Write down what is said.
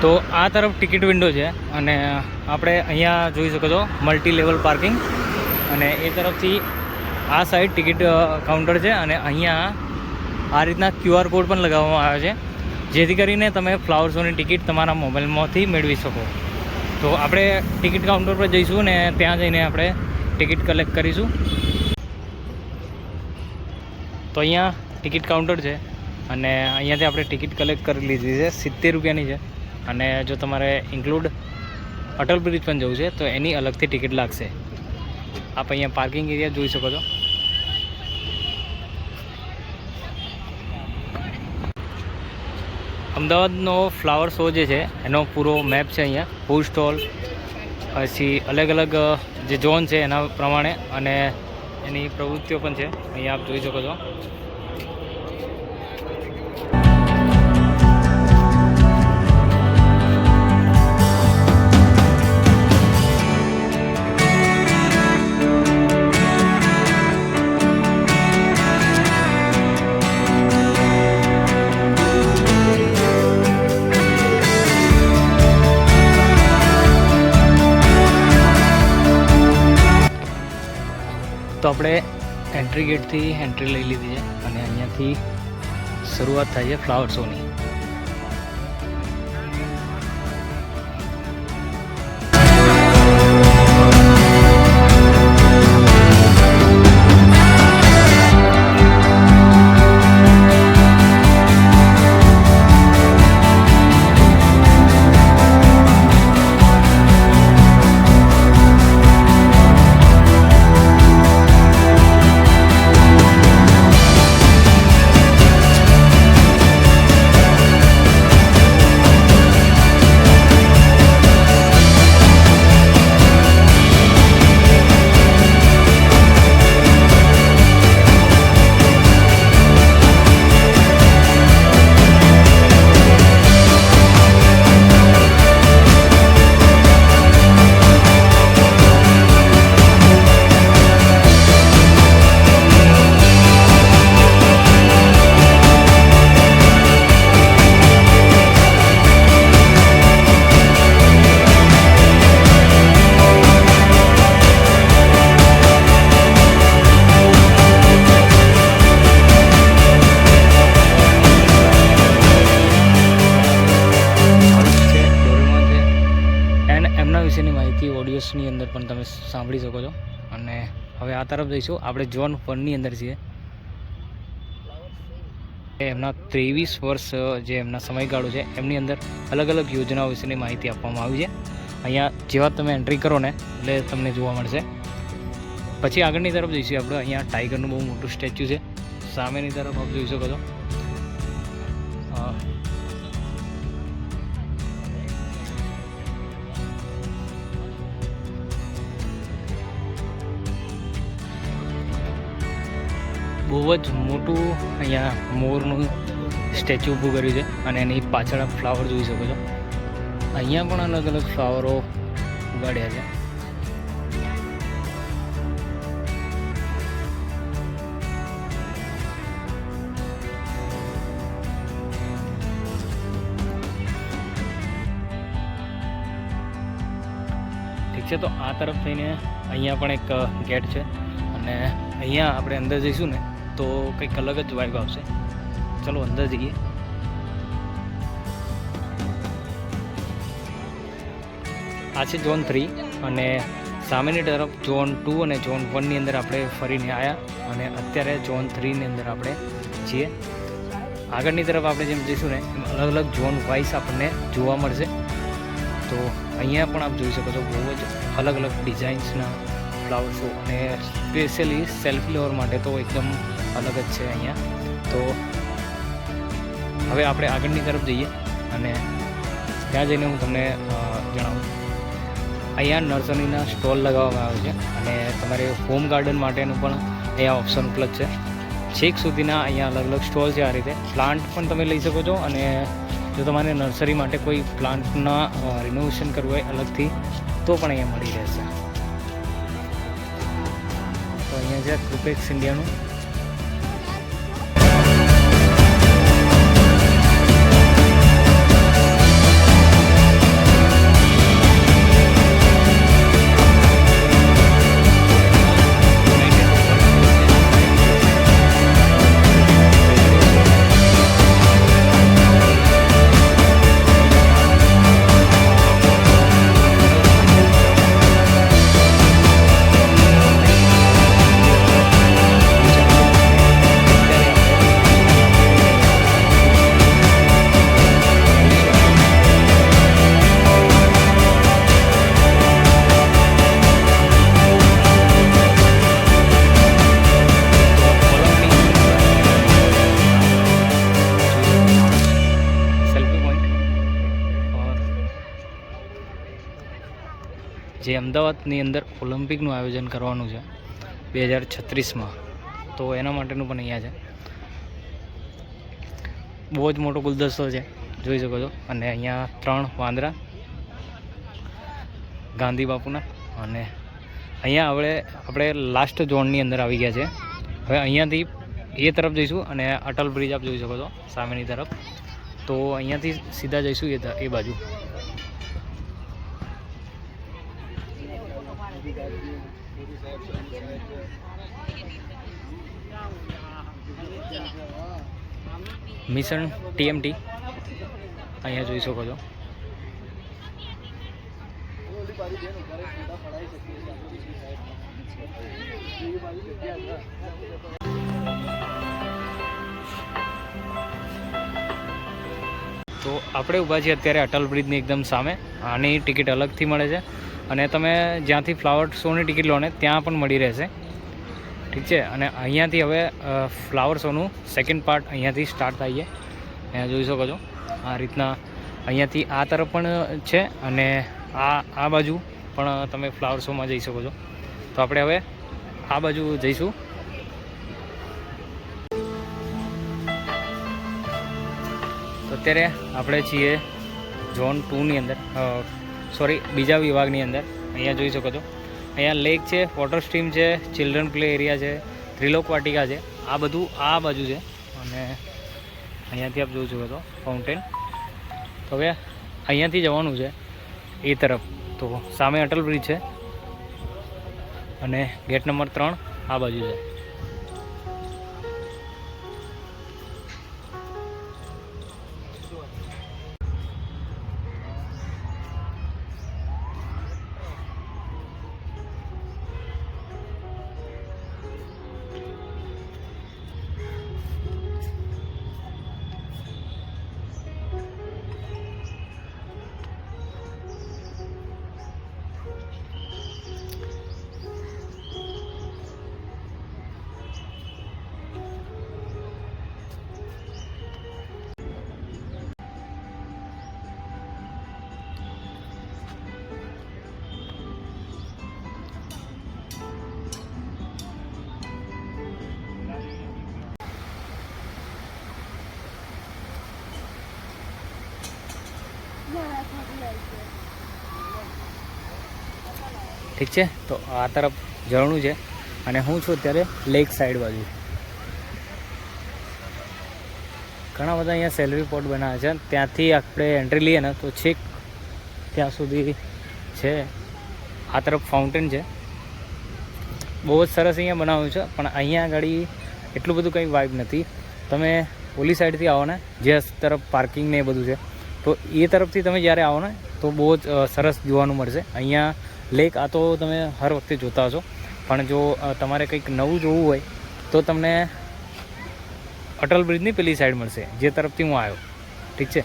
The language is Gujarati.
તો આ તરફ ટિકિટ વિન્ડો છે અને આપણે અહીંયા જોઈ શકો છો મલ્ટી લેવલ પાર્કિંગ, અને એ તરફથી આ સાઈડ ટિકિટ કાઉન્ટર છે અને અહીંયા આ રીતના QR કોડ પણ લગાવવામાં આવ્યો છે, જેથી કરીને તમે ફ્લાવર શોની ટિકિટ તમારા મોબાઈલમાંથી મેળવી શકો. તો આપણે ટિકિટ કાઉન્ટર પર જઈશું ને ત્યાં જઈને આપણે ટિકિટ કલેક્ટ કરીશું. તો અહીંયા ટિકિટ કાઉન્ટર છે અને અહીંયાથી આપણે ટિકિટ કલેક્ટ કરી લીધી છે. 70 રૂપિયાની છે અને જો તમારે ઇન્ક્લુડ અટલ બ્રિજ પણ જવું છે તો એની અલગથી ટિકિટ લાગશે. આપ અહીંયા પાર્કિંગ એરિયા જોઈ શકો છો. અમદાવાદનો ફ્લાવર શો જે છે એનો પૂરો મેપ છે અહીંયા. ફૂડ સ્ટોલ, પછી અલગ અલગ જે ઝોન છે એના પ્રમાણે, અને એની પ્રવૃત્તિઓ પણ છે અહીંયા આપ જોઈ શકો છો. તો આપણે એન્ટ્રી ગેટથી એન્ટ્રી લઈ લીધી છે અને અહીંયાથી શરૂઆત થાય છે ફ્લાવર શોની. વિશેની માહિતી ઓડિયોસની અંદર પણ તમે સાંભળી શકો છો. અને હવે આ તરફ જઈશું. આપણે ઝોન 1ની અંદર છીએ. એમના 23 વર્ષ જે એમના સમયગાળો છે એમની અંદર અલગ અલગ યોજનાઓ વિશેની માહિતી આપવામાં આવી છે. અહીંયા જેવા તમે એન્ટ્રી કરો ને એટલે તમને જોવા મળશે. પછી આગળની તરફ જઈશું આપણે. અહીંયા ટાઈગરનું બહુ મોટું સ્ટેચ્યુ છે. સામેની તરફ આપ જોઈ શકો છો. બહુ જ મોટું અહીંયા મોરનું સ્ટેચ્યુ ઊભું કર્યું છે અને એની પાછળ આપ ફ્લાવર જોઈ શકો છો. અહીંયા પણ અલગ અલગ ફ્લાવરો ઉગાડ્યા છે. ઠીક છે, તો આ તરફ થઈને અહીંયા પણ એક ગેટ છે અને અહીંયા આપણે અંદર જઈશું ને તો કંઈક અલગ જ વાઇબ આવશે. ચલો અંદર જઈએ. આ છે ઝોન 3 અને સામેની તરફ ઝોન 2 અને ઝોન 1ની અંદર આપણે ફરીને આવ્યા અને અત્યારે ઝોન 3ની અંદર આપણે છીએ. આગળની તરફ આપણે જેમ જઈશું ને એમ અલગ અલગ ઝોન વાઇઝ આપણને જોવા મળશે. તો અહીંયા પણ આપ જોઈ શકો છો બહુ જ અલગ અલગ ડિઝાઇન્સના ફ્લાવર શો, અને સ્પેશિયલી સેલ્ફી લેવર માટે તો એકદમ અલગ જ છે અહીંયા. તો હવે આપણે આગળની તરફ જઈએ અને ત્યાં જઈને હું તમને જણાવું. અહીંયા નર્સરીના સ્ટોલ લગાવવામાં આવે છે અને તમારે હોમ ગાર્ડન માટેનું પણ અહીંયા ઓપ્શન ઉપલબ્ધ છે. છેક સુધીના અહીંયા અલગ અલગ સ્ટોલ છે. આ રીતે પ્લાન્ટ પણ તમે લઈ શકો છો, અને જો તમારે નર્સરી માટે કોઈ પ્લાન્ટના રિનોવેશન કરવું હોય અલગથી તો પણ અહીંયા મળી રહેશે. તો અહીંયા છે કૃપેક્સ ઇન્ડિયાનું. જે અમદાવાદની અંદર ઓલિમ્પિકનું આયોજન કરવાનું છે 2036માં, તો એના માટેનું પણ અહીંયા છે. બહુ જ મોટો ગુલદસ્તો છે, જોઈ શકો છો. અને અહીંયા 3 વાંદરા ગાંધી બાપુના. અને અહીંયા હવે આપણે લાસ્ટ ઝોનની અંદર આવી ગયા છે. હવે અહીંયાથી એ તરફ જઈશું અને અટલ બ્રિજ આપ જોઈ શકો છો સામેની તરફ. તો અહીંયાથી સીધા જઈશું એ બાજુ. મિશન TMT અહીંયા જોઈ શકો છો. તો આપણે ઊભા છીએ અત્યારે અટલ બ્રિજની એકદમ સામે. આની ટિકિટ અલગથી મળે છે અને તમે જ્યાંથી ફ્લાવર શોની ટિકિટ લો ને ત્યાં પણ મળી રહેશે, ઠીક છે. અને અહીંયાથી હવે ફ્લાવર શોનું સેકન્ડ પાર્ટ અહીંયાથી સ્ટાર્ટ થાય છે. અહીંયા જોઈ શકો છો આ રીતના. અહીંયાથી આ તરફ પણ છે અને આ બાજુ પણ તમે ફ્લાવર શોમાં જઈ શકો છો. તો આપણે હવે આ બાજુ જઈશું. તો અત્યારે આપણે છીએ ઝોન 2ની અંદર, બીજા વિભાગની અંદર. અહીંયા જોઈ શકો છો અહીંયા લેક છે, વોટર સ્ટ્રીમ છે, ચિલ્ડ્રન પ્લે એરિયા છે, ત્રિલોક વાટિકા છે. આ બધું આ બાજુ છે. અને અહીંયાથી આપ જોઈ શકો છો ફાઉન્ટેન. તો હવે અહીંયાથી જવાનું છે એ તરફ. તો સામે અટલ બ્રિજ છે અને ગેટ નંબર 3 આ બાજુ છે. ઠીક છે. તો આ તરફ ઝરણું છે અને હું છું અત્યારે લેક સાઈડ બાજુ. ઘણા બધા અહીંયા સેલ્ફી પોટ બનાવ્યા છે. ત્યાંથી આપણે એન્ટ્રી લઈએ ને તો છેક ત્યાં સુધી છે. આ તરફ ફાઉન્ટેન છે, બહુ જ સરસ અહીંયા બનાવ્યું છે. પણ અહીંયા આગળ એટલું બધું કંઈ વાઇબ નથી. તમે ઓલી સાઈડથી આવો ને, જે તરફ પાર્કિંગ ને એ બધું છે, તો એ તરફથી તમે જ્યારે આવો ને તો બહુ જ સરસ જોવાનું મળશે. અહીંયા લેક આ તો તમે હર વખતે જોતા હશો, પણ જો તમારે કંઈક નવું જોવું હોય તો તમને અટલ બ્રિજની પેલી સાઈડ મળશે, જે તરફથી હું આવ્યો, ઠીક છે.